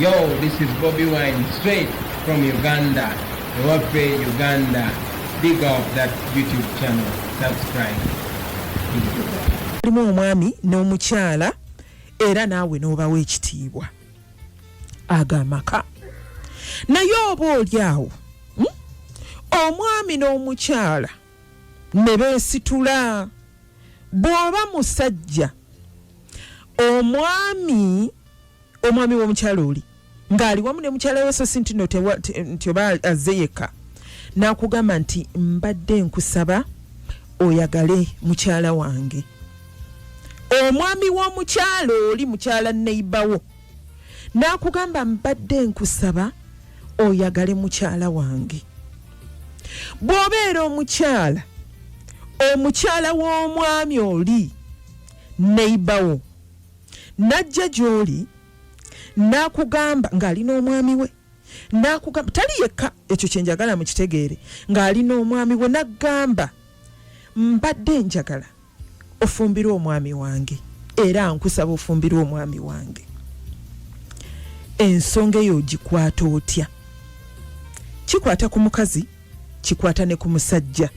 Yo, this is Bobby Wine, straight from Uganda. Ewape Uganda. Big up that YouTube channel. Subscribe. Limu omwami n'omukyala era naawe n'obawa ekitiibwa agamaka. Naye oba oli awo omwami n'omukyala ne beesitula. Bw'oba musajja omwami w'omukyala oli ng'ali wamu ne mukyala we so si nti nti oba azze yekka n'akugamba nti mbadde nkusaba oyagale mukyala wange. Omwami w'omukyala oli mukyala neighbor n'akugamba mbadde nkusaba oyagale mukyala wange. Bw'obeera omukyala w'omwami oli neighbor najja gy'oli n'akugamba ng'ali n'omwami we n'akugamba tali yekka, ekyo kye njagala mu kitegeere, ng'ali n'omwami we n'agamba mbadde njagala ofumbire omwami wange era nkusaba ofumbire omwami wange. Ensonga eyo gikwata otya? Kikwata ku mukazi, kikwata ne ku musajja.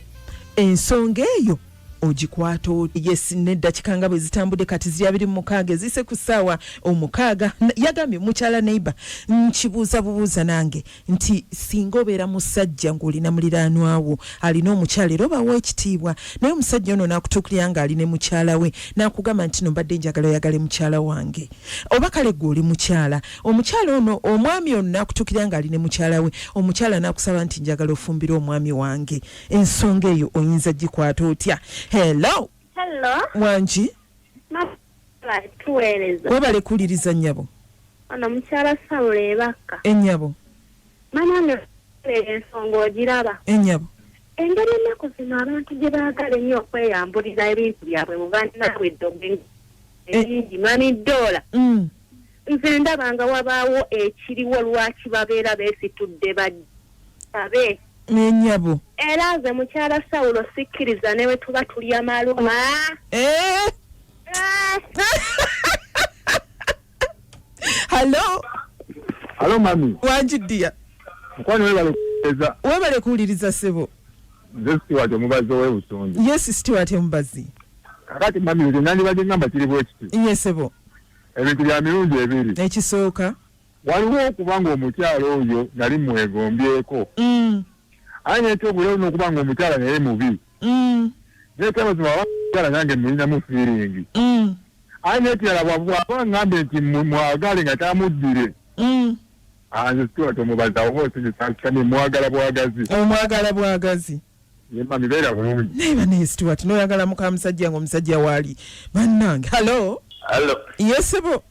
Ensonga eyo ogikwata otya? Yes, n'eddakiika nga bwe zitambudde kati ziri 26 zise ku ssaawa 6. Yagambye mukyala neighbor nkibuuza bubuuza nange nti singa obeera musajja ng'olina muliraanwa wo alina omukyala era obawa ekitiibwa, naye omusajja ono n'akutuukirira nga ali ne mukyala we n'akugamba nti no mbadde njagala oyagale mukyala wange, oba kale gwe oli mukyala, omukyala ono omwami ono n'akutuukirira nga ali ne mukyala we, omukyala n'akusaba nti njagala ofumbire omwami wange. Ensonga eyo oyinza gikwata otya? Hello. Wanji. Webale kuliriza nnyabo. Ono mukyala Sawule ebaka. Ennyabo. Manyange ensonga ogiraba. Ennyabo. Engeri ennaku zino abantu gye baagala ennyo okweyambulira ebintu byabwe mu bannaabwe eddogo ebingi $1. Nze ndaba nga wabaawo ekiriwo lwaki babeera beesitudde babe. Ennyabo. Era nze mukyala Sawulo sikkiriza ne bwe tuba tulya maluma. Hello mami. Wanjiddia. Nkwani webale kuwuliriza sebo. Nze Stewart omubazi ow'ebusonzi. Yes, Stewart omubazi. Kakati mami nze nandibadde ngamba kiri bwekiti. Yes sebo. Ebintu bya mirundi ebiri. Ekisooka. Waliwo okuba ng'omukyala oyo nali mwegombyeko. Anye ekyokulero n'okuba ng'omukyala naye mubi. Nekyamazima omukyala nange mulinamu feeling. Anye ekirala bw'aba ngambe nti mwagale nga tamuddire. Nze Stewart omubazi awo osinzisakisane mwagala bwagazi. Omwagala bwagazi. Ye mami beera bulungi. Naye bane Stewart n'oyagala muka musajja ng'omusajja waali. Bannange. Hello. Yes sebo.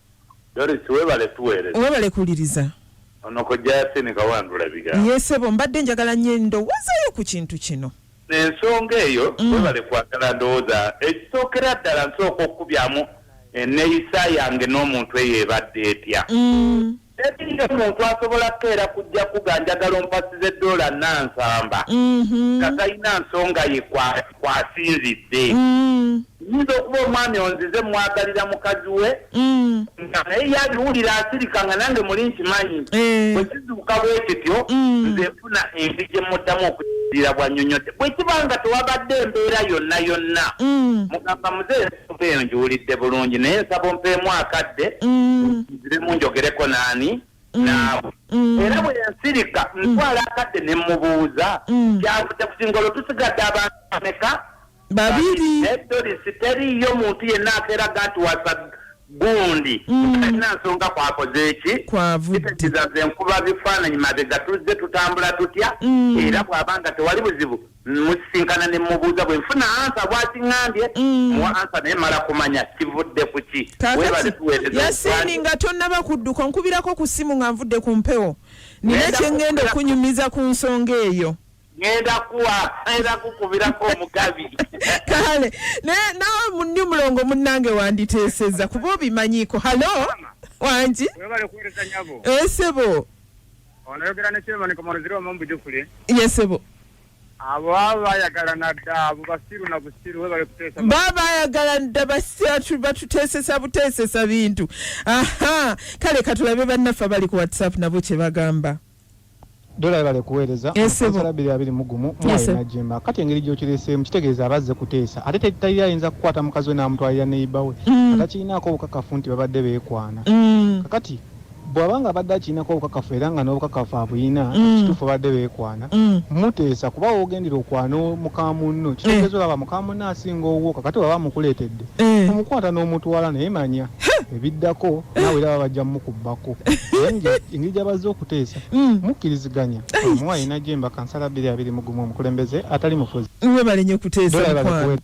Doris webale tuweereza. Webale kuliriza. Ono kojja sene kawandula biga. Yes sebo, mbadde njagala nnyo ndowoozayo ku kintu kino. N'ensonga eyo webale kwagala ndowooza ekisookera ddala nsooka okubyamu enneeyisa yange n'omuntu eyo ebadde etya. Ebiyo omuntu asobola keera kujja kuganjagala ompasize $900 nga talina nsonga ye kwasinzidde. Yinza okuba omwami onzize mwagalira mukazi we nga naye yabiwulira asirika nga nange muli nkimanyi bwe kizuuka bwe kityo nze nfuna envi gye muddamu okukirira bwannyonnyote. Bwe kiba nga tewabadde embeera yonna mugamba muzeeyo eyo ngiwulidde bulungi naye nsaba ompeemu akadde nziremu njogereko naani naawe. Era bwe nsirika ntwala akadde ne mubuuza kyavudde ku kingolo tusigadde abantu ameka? Babiri. Doris teriyo muntu yenna akeeraga nti wasa gundi talina nsonga kwakoze eki kitegeeza enkuba bifaananyi mabega tuzze tutambula tutya era bw'abanga tewali buzibu musisinkana ne mubuuza bwe nfuna ansa bw'akiŋŋambye muwa ansa naye mala kumanya kivudde ku ki. Yasini nga tonnaba kudduka nkubirako ku ssimu nga nvudde ku mpewo nina kyengenda okunyumiza ku nsonga eyo. Ngenda kukubirako omugabi. Kale nawe mundi mulongo munnange wanditeeseza kuba obimanyiiko. Hello wanji. Webale kuweereza nyabo. Sebo. Onayogera ne Kyebane Kamonoziro omubujukule. Yes sebo. Ababa yagalana dda basiru na busiru we bale kutesa. Baba yagalana dda basiru batutesesa butesesa bintu. Aha, kale katulabe bannaffe bali ku WhatsApp nabo kye bagamba. Dola bale kuweereza ensala 220 mwaye najimba kati engeri gy'okirese mukitegeeza abazze kuteesa ate tali ayinza kukwata mukazi we n'amutwalira neiba we atakiinaako obukakafu nti babadde beekwana kakati bw'abanga abadde akiinako obukakafu era nga n'obukakafu abuyina kituufu babadde beekwana muteesa kuba wogendera okwana muka munno kitegeeza olaba muka munno asinga owwo kakati baba mukuleetedde omukwata n'omutwala naye manya ebiddako naawe era bajja mukubbako engeri gy'abazze okuteesa mukkiriziganya omuwayi najemba kansala 220 omukulembeze atali mufuzi webale nnyo kuteesa mukwano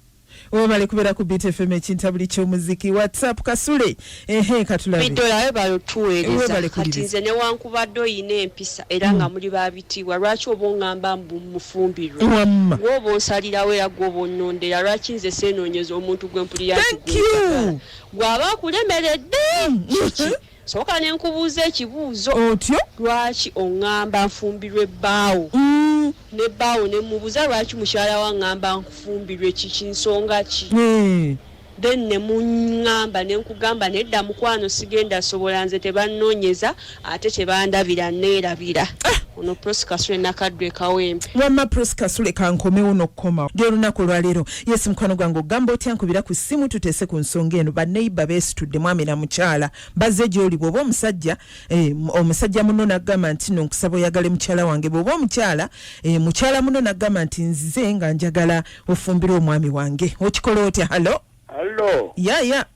webale kubeera ku BTFM ekintabuli ky'omuziki WhatsApp kasule katulabe bidola webale otuweereza kati nze newankubadde oyina empisa era nga muli babitiibwa lwaki oba oŋŋamba mufumbirwe gwoba onsalirawo era gwoba onnondera lwaki nze seenoonyeza omuntu gwe mpulira nti gw'aba akulemeredde kiki soka nenkubuuza ekibuuzo otyo lwaki oŋŋamba nfumbirwe bbaawo ne bbaawo ne mubuuza lwaki mukyala wa ŋŋamba nfumbirwe kiki nsonga ki then ne muŋŋamba ne nkugamba nedda mukwano sigenda sobola nze tebannoonyeza ate tebandabira neerabira ono prosikasule nakaddwe kawempe wamma prosikasule kankomewo n'okukoma gy'olunaku olwaleero yesi mukwano gwange ogamba otya nkubira ku ssimu tuteese ku nsonga eno banneiba beesitudde mwami na mukyala bazze gy'oli bw'oba omusajja omusajja muno n'agamba nti no nkusaba oyagale mukyala wange bw'oba omukyala mukyala muno n'agamba nti nzize nga njagala ofumbire omwami wange okikola otya halo yaya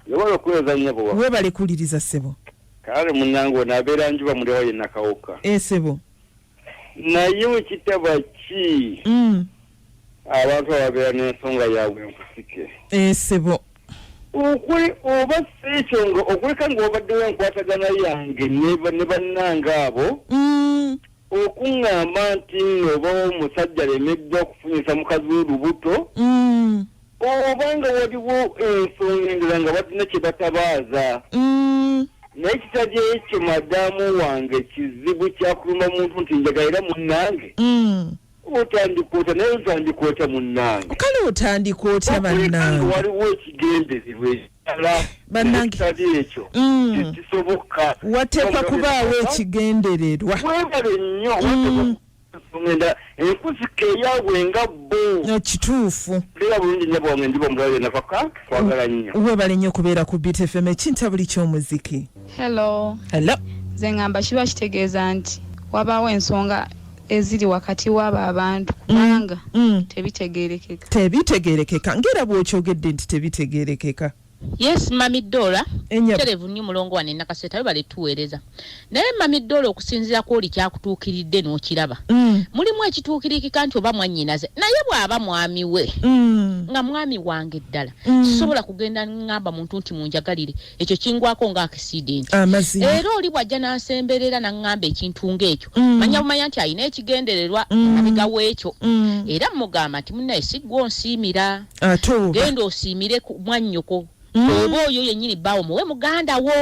yobala okuweza nnyabo webale kuliriza ssebo kale munnange nabeera njuba muliwo yenna kawuka ssebo naye wekitaba ki abantu ababeera n'ensonga yaabwe enkusike ssebo okuli oba si ekyo nga okuleka ng'obaddewo enkwatagana yange ne bannange abo okuŋŋamba nti oba omusajja alemeddwa okufunyisa mukazi w'olubuto obanga waliwo ensonga endala nga balina kye batabaaza naye kitali ekyo madamu wange kizibu kyakuluma muntu nti njagalira munnange otandikoota naye otandikoota munnange kale otandikoota bannange waliwo ekigendererwa bannange kitali ekyo tekisoboka wateekwa kubaawo ekigendererwa webale nnyo ngenda enkusike yaabwe nga bo kituufu lera bulungi nnyo bwange ndiba omulala yenafaka twagala nnyo webale nnyo okubeera ku BTFM ekintabuli ky'omuziki hello ze ngamba kiba kitegeeza nti wabaawo ensonga eziri wakati w'abo abantu kubanga tebitegeerekeka ngera bw'okyogedde nti tebitegeerekeka Yes, Mami Dola. Terevu nnyo mulongo wane nakaseta bale tuweereza. Naye Mami Dola okusinzira ko oli kyakutuukiridde n'okiraba. Mulimu ekituukiriki kanti oba mwannyinaze. Naye bw'aba mwami we. Nga mwami wange ddala. Sobola kugenda ngamba muntu nti munjagalire. Ekyo kingwako nga accident. Era oli bwajja n'asemberera n'angamba ekintu ng'ekyo. Manya bumanya nti ayina ekigendererwa abiga w'ekyo. Era mugamba nti munnaye si gwe onsiimira. Genda osiimire ku mwannyoko. Obo oyo yennyini bbaawo muwe muganda wo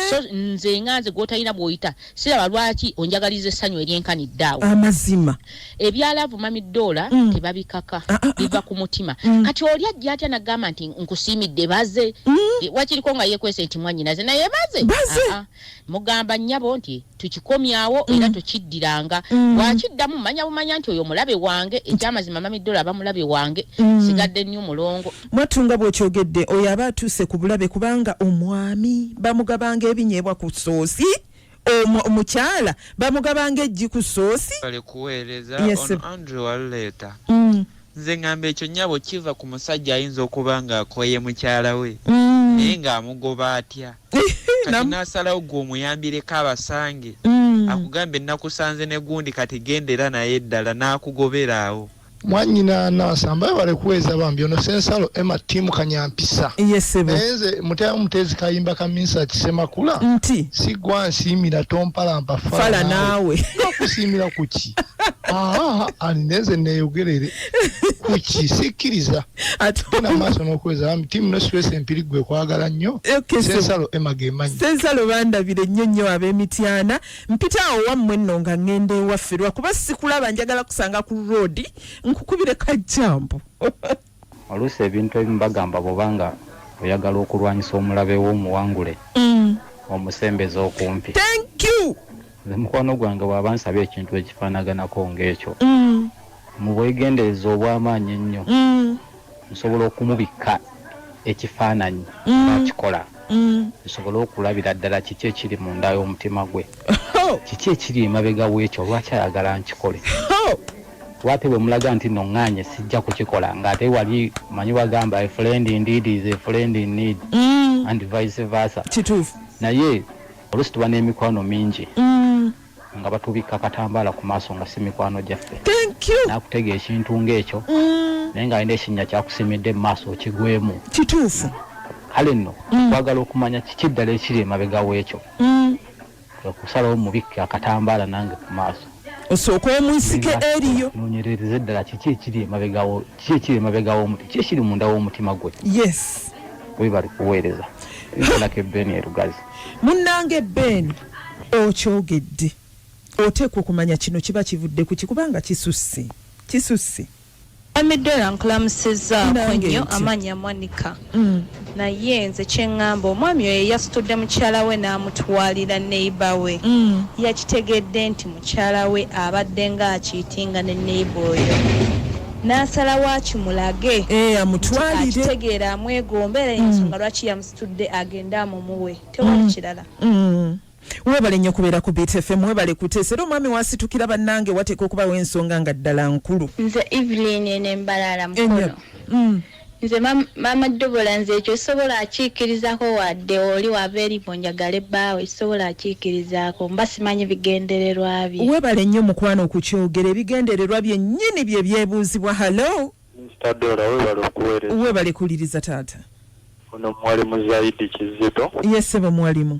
so nze nganze gw'otalina bw'oyita siraba lwaki onjagaliza essanyu eryenkaniddeawo amazima ebyalavu Mami Dola tebabikaka biva ku mutima kati oli ajja atya n'agamba nti nkusiimidde baze wakiriko nga yeekwese nti mwannyinaze naye baze mugamba nnyabo nti tukikomyawo era tokiddiranga bw'akiddamu manya bumanya nti oyo mulabe wange ekyamazima Mami Dola aba mulabe wange sigadde nnyo mulongo mwatunga bw'okyogedde oyo aba atuuse ku bulabe kubanga omwami bamugabanga ebinyeebwa ku soosi omukyala bamugabanga eggi ku soosi bali kuweereza ono Andrew Waleta nze ngamba ekyo nnyabo kiva ku musajja ayinza okuba nga akoye mukyala we naye ng'amugoba atya kati n'asalawo gwe omuyambireko abasange akugambe nakusanze ne gundi kati gendera naye ddala n'akugobera mwanyina nasamba bale kuweza bambi ono sensalo ema timu kanyampisa yesebo enze mutaya mutezi kayimba kamisa kisema kula nti sigwa nsimira tompala mpafala nawe kusimira kuki Anineze neyogerere kuki sikiriza atona maso nokweza timu no stress empirigwe kwagala nnyo sensalo emagemanyi sensalo bandabire nnyo ab'emityana mpitaawo wammwe nno nga ngende wafferwa kuba sikulaba njagala kusanga ku road nkukubire kajjambo oluusi ebintu ebimu bagamba bw'obanga oyagala okulwanyisa omulabe w'omuwangule omusembeza okumpi. Thank you. Mukwano gwange bw'abansabye ekintu ekifaanaganako ng'ekyo mu bwegendereza obw'amaanyi ennyo nsobola okumubikka ekifaananyi akikola nsobola okulabira ddala kiki ekiri munda y'omutima gwe kiki ekiri emabega w'ekyo lwaki ayagala nkikole wate bwe mulaga nti noŋŋaanye sijja kukikola ng'ate wali manyi bagamba a friend indeed is a friend in need and vice versa kituufu naye oluusi tuba n'emikwano mingi nga batubikka akatambaala ku maaso nga si mikwano gyaffe nakutega ekintu ng'ekyo naye ng'alina ekinnya kyakusimidde mu maaso okigwemu kituufu kale nno twagala okumanya kiki ddala ekiri emabega w'ekyo okusalawo mubikke akatambaala nange ku maaso osooka omunsike eriyo noonyerereze ddala kiki ekiri emabegawo kiki ekiri munda w'omutima gwe yes webali kuweereza nkolako ebbeeni erugazi munnange Ben okyogedde oteekwa okumanya kino kiba kivudde ku kikubanga kisusse Amidora nkulamusizzaako nnyo amanya Monica naye nze kyeŋŋamba omwami oyo yasitudde mukyala we n'amutwalira neiba we yakitegedde nti mukyala we abadde ng'akiitinga ne neiba oyo n'asalawo akimulage amutwalire akitegeera amwegombera ensonga lwaki yamusitudde agende amumuwe tewali kirala webale nnyo kubeera ku BTFM webale kuteesera omwami wasitukira bannange wateeka okubawo ensonga nga ddala nkulu nze Evelyn enembalala mukono nze mama Dobola nze ekyo sobola akiikirizaako wadde oli wava eri munjagala ebbaawe sobola akiikirizaako mba simanyi bigendererwa bye webale nnyo mukwano okukyogera ebigendererwa byennyini bye byebuuzibwa halo Dola webale okuweereza webale kuliriza taata ono mwalimu Zaidi Kizito yesebo mwalimu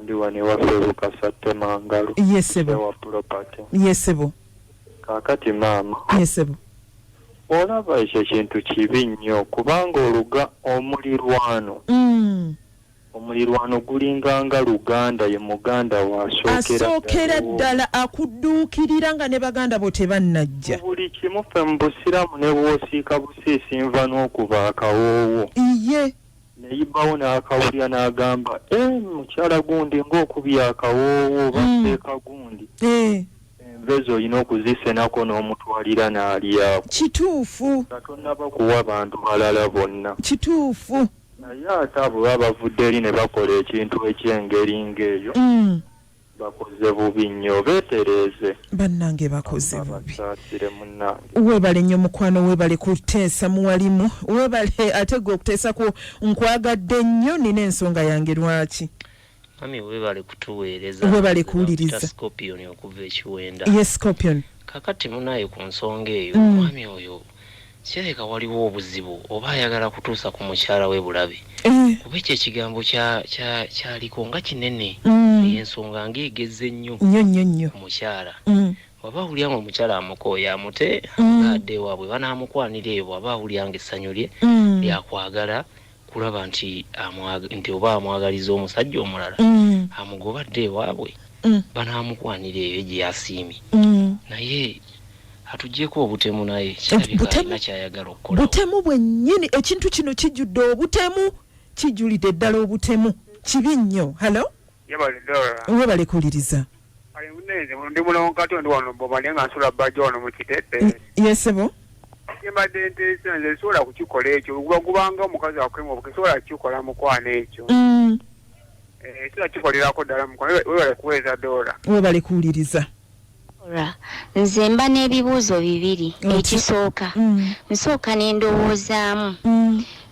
ndi wani waffe Bukasa Temangalo yesebo wa property yesebo kakati maama yesebo olaba ekyo kintu kibi nnyo kubanga oluga omulirwano gulinganga Luganda ye muganda wasookera ddala akudduukirira nga ne baganda bo tebannajja buli kimu ffe mu busiramu ne bwosiika busiisi nva n'okuba akawoowo iye neyibawo n'akawulya n'agamba mukyala gundi ng'okubya akawoowo baseeka gundi envezo olina okuzisenako n'omutwalira n'alyawo kituufu katonnaba kuwa bantu balala bonna kituufu naye ate abo baba bavudde eri ne bakola ekintu eky'engeri ng'eyo bakoze bubi nnyo beetereeze bannange bakoze bubi webale nnyo mukwano webale kuteesa muwalimu webale ate gwe okuteesa ku nkwagadde nnyo nina ensonga yange lwaki mami webale kutuweereza webale kuwuliriza Scorpion okuva ekiwenda yes Scorpion kakati munaye ku nsonga eyo mwami oyo kireka waliwo obuzibu oba ayagala kutuusa ku mukyala we bulabe kuba ekyo ekigambo kyaliko nga kinene ensonga ng'egeze nnyo omukyala waba awulya omukyala amukooya amute adde waabwe banaamukwanira eyo waba awulya nga essanyu lye lyakwagala kulaba nti oba amwagaliza omusajja omulala amugoba dde ewaabwe banaamukwanira eyo gye yasiimye naye atuggyeko obutemu naye kirabika alina kyayagala okukola butemu bwennyini ekintu kino kijjudde obutemu kijjulidde ddala obutemu kibi nnyo halo webale kuliriza ndi mulonkato ndi wano bomale nga nsula bajja wano mu kitete yesebo kimbadde nteesa nze sobola kukikola ekyo gubanga omukazi akwema obuke sobola kukikola mukwana ekyo sobola kikolerako ddala mukwana webale kuweeza Dola webale kuwuliriza nze mba n'ebibuuzo bibiri ekisooka nsooka n'endowoozaamu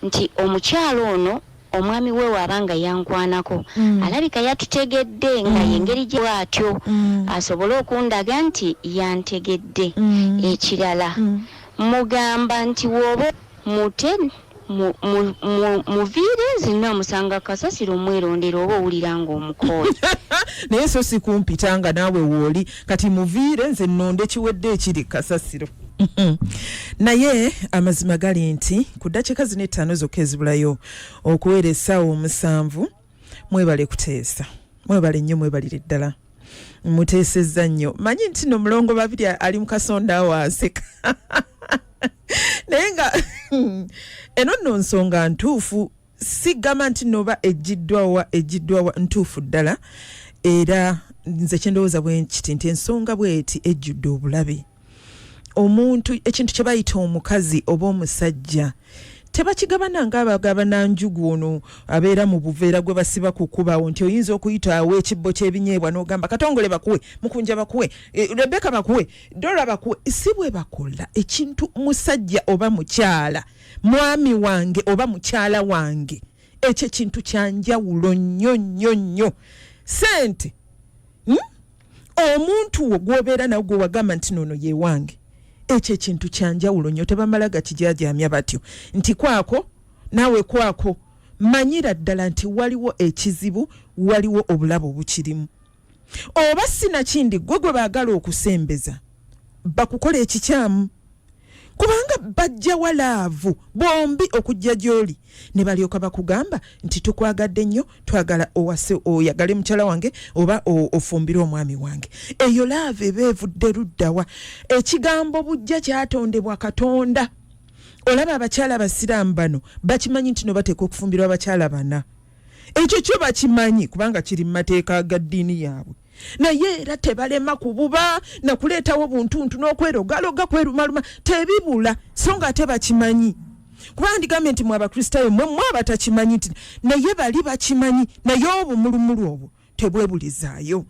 nti omukyalo ono omwami we waabanga yankwanako alabika yatutegedde nga yengeri gye bw'atyo asobole okundaga nti yantegedde ekirala mugamba nti woba muviire nzina musanga kasasiro mwerondera oba owulira ng'omukooyi naye so si kumpitanga naawe wooli kati muviire nze nnonde kiwedde ekiri kasasiro naye amazima gali nti ku ddakiika zino 5 zokka ezibulayo okuweera essaawa 7 mwebale kuteesa mwebale nnyo mwebalire ddala muteesezza nnyo manyi nti no mulongo babiri ali mu kasonda awo aseka naye nga eno nno nsonga ntuufu sigamba nti noba ejjiddwawa ntuufu ddala era nze kyendowooza bwe nkiti nti ensonga bweti ejjudde obulabe omuntu ekintu kye bayita omukazi oba omusajja tebakigabana ng'abagabana njugu ono abeera mu buveera gwe basiba kukubawo nti oyinza okuyita awo ekibbo ky'ebinyeebwa n'ogamba katongole bakuwe mukunja bakuwe rebeka bakuwe dola bakuwe si bwe bakola ekintu musajja oba mukyala mwami wange oba mukyala wange ekyo ekintu kyanjawulo nnyo nnyo nnyo sente omuntu wo gw'obeera nawe gwe wagamba nti nono ye wange ekyo ekintu kyanjawulo nnyo tebamala gakijaajamya batyo nti kwako naawe kwako manyira ddala nti waliwo ekizibu waliwo obulabo obukirimu oba sinakindi gwe baagala okusembeza bakukola ekikyamu kubanga bajja walaavu bombi okujja gy'oli ne balyoka bakugamba nti tukwagadde nnyo twagala owase oyagale mukyala wange oba ofumbire omwami wange eyo laavu eba evudde luddawa ekigambo bujja kyatondebwa Katonda olaba abakyala abasiraamu bano bakimanyi nti no bateeka okufumbirwa abakyala bana ekyo kyo bakimanyi kubanga kiri mu mateeka ga ddiini yaabwe naye era tebalema kububa nakuleetawo buntuntu n'okwerogaloga kwerumaluma tebibula so nga ate bakimanyi kuba ndigambye nti mwe abakristaayo mwe abatakimanyi nti naye bali bakimanyi naye obumulumulu obwo tebwebulizaayo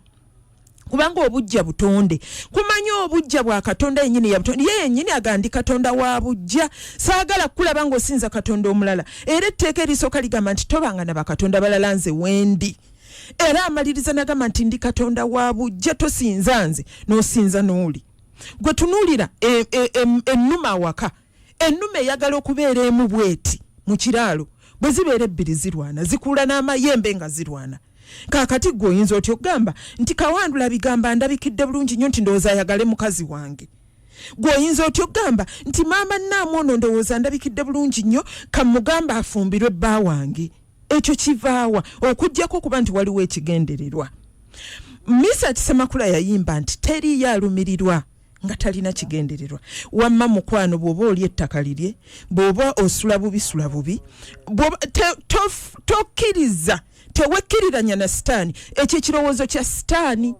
kubanga obujja butonde kumanya obujja bwa Katonda yennyini ya butonde ye yennyini agandi Katonda wa bujja saagala kulaba ng'osinza Katonda omulala era etteeka erisooka ligamba nti tobanga na bakatonda balala nze wendi era amaliriza nagamba nti ndi Katonda wa bujja tosinza nze n'osinza n'oli gwe tunuulira ennuma awaka ennuma eyagala okubeera emu bweti mu kiraalo bwe zibeera ebbiri zirwana zikuula n'amayembe nga zirwana kaakati gwe oyinza otyo okugamba nti Kawandula bigamba ndabikidde bulungi nnyo nti ndowooza ayagale mukazi wange gwe oyinza otyo okugamba nti maama nnaamu ono ndowooza ndabikidde bulungi nnyo kamugamba afumbirwe bba wange ekyo kivaawa okujjako okuba nti waliwo ekigendererwa Misa Kisemakula yayimba nti teri yalumirirwa nga talina kigendererwa wamma mukwano bw'oba oli ettaka lirye bw'oba osula bubi tokkiriza tewekkiriranya na sitaani ekyo ekirowoozo kya sitaani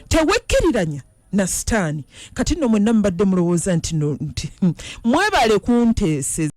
tewekkiriranya na sitaani kati nno mwenna mubadde mulowooza nti mwebale kunteeseza